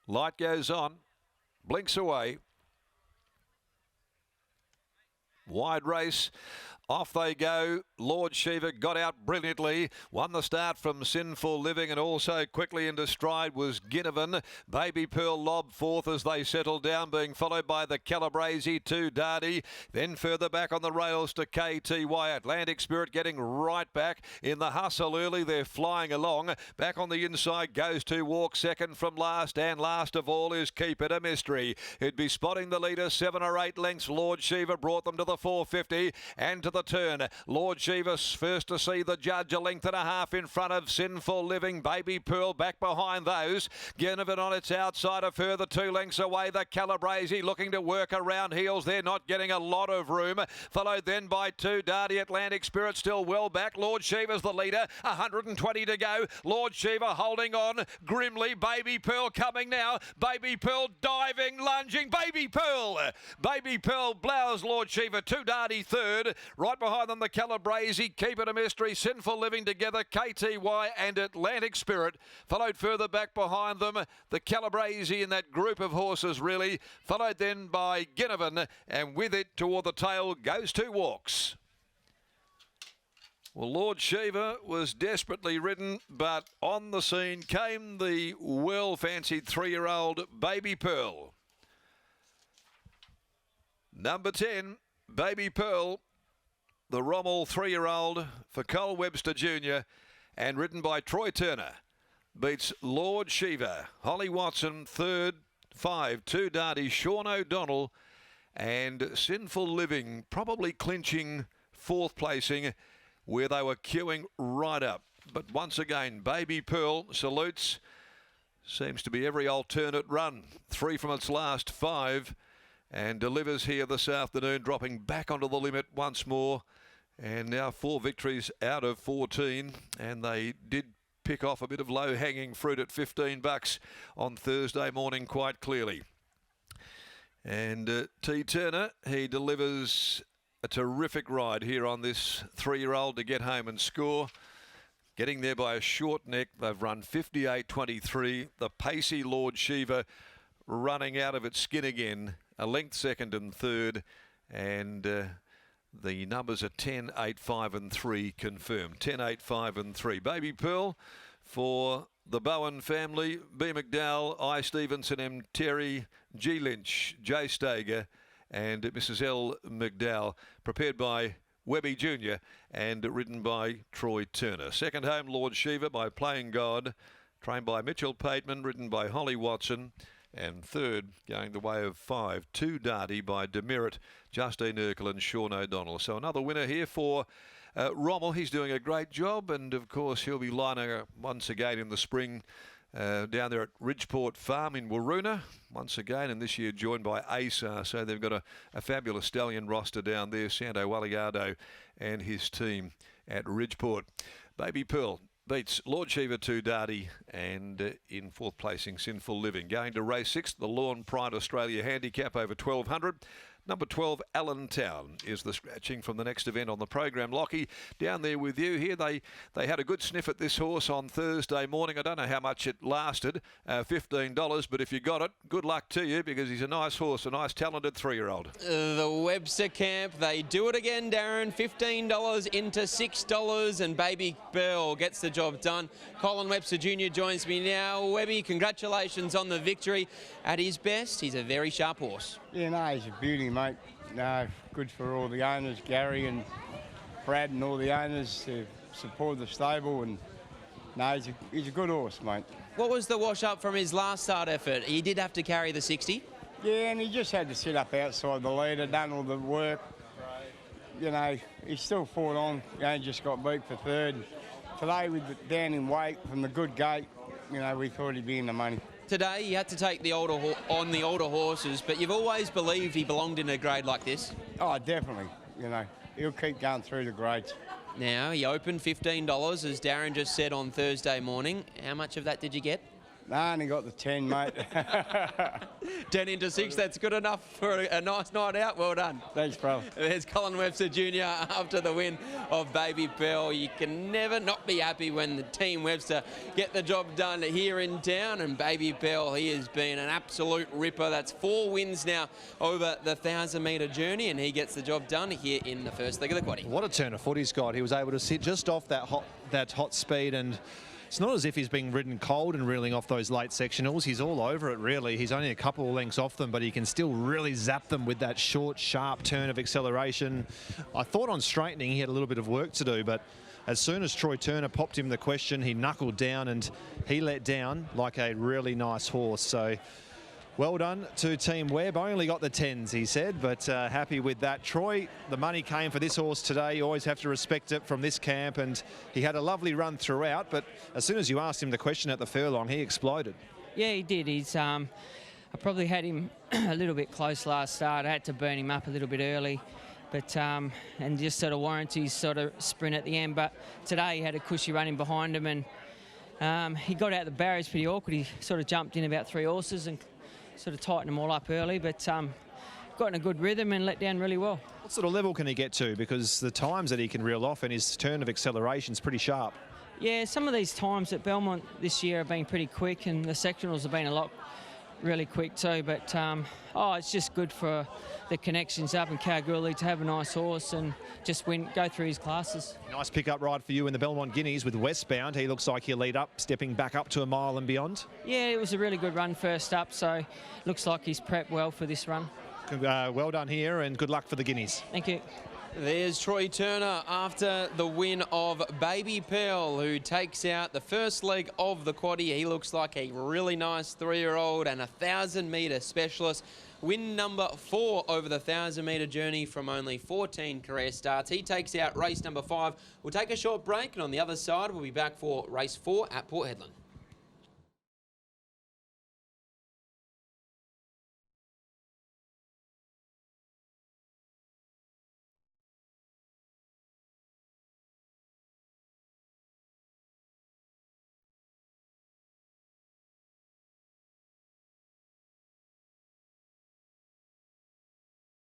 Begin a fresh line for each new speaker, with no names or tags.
Light goes on, blinks away. Wide race. Off they go. Lord Shiva got out brilliantly. Won the start from Sinful Living, and also quickly into stride was Ginnivan. Baby Pearl lobbed fourth as they settled down, being followed by the Calabrese, 2 Darty. Then further back on the rails to KTY. Atlantic Spirit getting right back in the hustle early. They're flying along. Back on the inside goes to Walk, second from last, and last of all is Keep It a Mystery. It'd be spotting the leader 7 or 8 lengths. Lord Shiva brought them to the 450 and to the turn. Lord Shiva's first to see the judge, a length and a half in front of Sinful Living. Baby Pearl back behind those. Ginnivan on its outside, a further 2 lengths away. The Calabrese looking to work around heels. They're not getting a lot of room. Followed then by 2 Darty. Atlantic Spirit still well back. Lord Shiva's the leader. 120 to go. Lord Shiva holding on grimly. Baby Pearl coming now. Baby Pearl diving, lunging. Baby Pearl. Baby Pearl blows Lord Shiva. 2 Darty third. Right behind them, the Calabrese, Keep It a Mystery, Sinful Living together, KTY and Atlantic Spirit. Followed further back behind them, the Calabrese in that group of horses really. Followed then by Ginnivan, and with it toward the tail goes 2 Walks. Well, Lord Shiva was desperately ridden, but on the scene came the well-fancied 3-year-old Baby Pearl. Number 10, Baby Pearl, the Rommel 3-year-old for Cole Webster Jr. and ridden by Troy Turner, beats Lord Shiva. Holly Watson third, 5, 2 Darty, Sean O'Donnell and Sinful Living probably clinching 4th placing where they were queuing right up. But once again, Baby Pearl salutes. Seems to be every alternate run. 3 from its last 5. And delivers here this afternoon, dropping back onto the limit once more. And now 4 victories out of 14. And they did pick off a bit of low-hanging fruit at $15 on Thursday morning quite clearly. And T. Turner, he delivers a terrific ride here on this 3-year-old to get home and score. Getting there by a short neck. They've run 58.23. The pacey Lord Shiva running out of its skin again. A length second and third, and the numbers are 10, 8, 5 and 3 confirmed. 10, 8, 5 and 3. Baby Pearl for the Bowen family. B. McDowell, I. Stevenson, M. Terry, G. Lynch, J. Stager and Mrs. L. McDowell. Prepared by Webby Jr. and ridden by Troy Turner. Second home, Lord Shiva by Playing God. Trained by Mitchell Pateman, ridden by Holly Watson. And third, going the way of 5, 2 Darty by Demerit, Justine Urkel and Sean O'Donnell. So another winner here for Rommel. He's doing a great job, and of course he'll be lining up once again in the spring down there at Ridgeport Farm in Waroona once again, and this year joined by ASAR. So they've got a fabulous stallion roster down there, Santo Waliardo and his team at Ridgeport. Baby Pearl beats Lord Shiva, 2 Darty, and in 4th placing Sinful Living. Going to race 6, the Lawn Pride Australia Handicap over 1200. Number 12, Allentown, is the scratching from the next event on the program. Lockie, down there with you here. They had a good sniff at this horse on Thursday morning. I don't know how much it lasted, $15, but if you got it, good luck to you, because he's a nice horse, a nice talented 3-year-old.
The Webster camp, they do it again, Darren. $15 into $6, and Baby Pearl gets the job done. Colin Webster Jr. joins me now. Webby, congratulations on the victory. At his best, he's a very sharp horse.
Yeah, no, he's a beauty, mate. No, good for all the owners, Gary and Brad and all the owners to support the stable. And no, he's a good horse, mate.
What was the wash up from his last start effort? He did have to carry the 60.
Yeah, and he just had to sit up outside the leader, done all the work. You know, he still fought on. He only just got beat for third. Today, with down in weight from the good gate, you know, we thought he'd be in the money.
Today, you had to take the older horses, but you've always believed he belonged in a grade like this.
Oh, definitely. You know, he'll keep going through the grades.
Now, he opened $15, as Darren just said on Thursday morning. How much of that did you get?
I only got the 10, mate.
10 into 6, that's good enough for a nice night out. Well done.
Thanks, brother.
There's Colin Webster Jr. after the win of Baby Pearl. You can never not be happy when the Team Webster get the job done here in town. And Baby Pearl, he has been an absolute ripper. That's 4 wins now over the 1,000-metre journey, and he gets the job done here in the first leg of the quaddie.
What a turn of foot he's got. He was able to sit just off that hot speed, and it's not as if he's being ridden cold and reeling off those late sectionals. He's all over it, really. He's only a couple of lengths off them, but he can still really zap them with that short, sharp turn of acceleration. I thought on straightening he had a little bit of work to do, but as soon as Troy Turner popped him the question, he knuckled down and he let down like a really nice horse. So well done to Team Webb. Only got the 10s, he said, but happy with that. Troy, the money came for this horse today. You always have to respect it from this camp, and he had a lovely run throughout, but as soon as you asked him the question at the furlong, he exploded.
Yeah, he did. I probably had him a little bit close last start. I had to burn him up a little bit early, but and just sort of warrant his sort of sprint at the end. But today he had a cushy running behind him, and he got out the barriers pretty awkward. He sort of jumped in about 3 horses and sort of tightened them all up early, but got in a good rhythm and let down really well.
What sort of level can he get to? Because the times that he can reel off and his turn of acceleration is pretty sharp.
Yeah, some of these times at Belmont this year have been pretty quick, and the sectionals have been a lot really quick too, but it's just good for the connections up in Kalgoorlie to have a nice horse and just go through his classes.
Nice pick-up ride for you in the Belmont Guineas with Westbound. He looks like he'll lead up, stepping back up to a mile and beyond.
Yeah, it was a really good run first up, so looks like he's prepped well for this run.
Well done here, and good luck for the Guineas.
Thank you.
There's Troy Turner after the win of Baby Pearl, who takes out the first leg of the quaddie. He looks like a really nice 3-year-old and a 1,000-metre specialist. Win number 4 over the 1,000-metre journey from only 14 career starts. He takes out race number 5. We'll take a short break, and on the other side, we'll be back for race 4 at Port Hedland.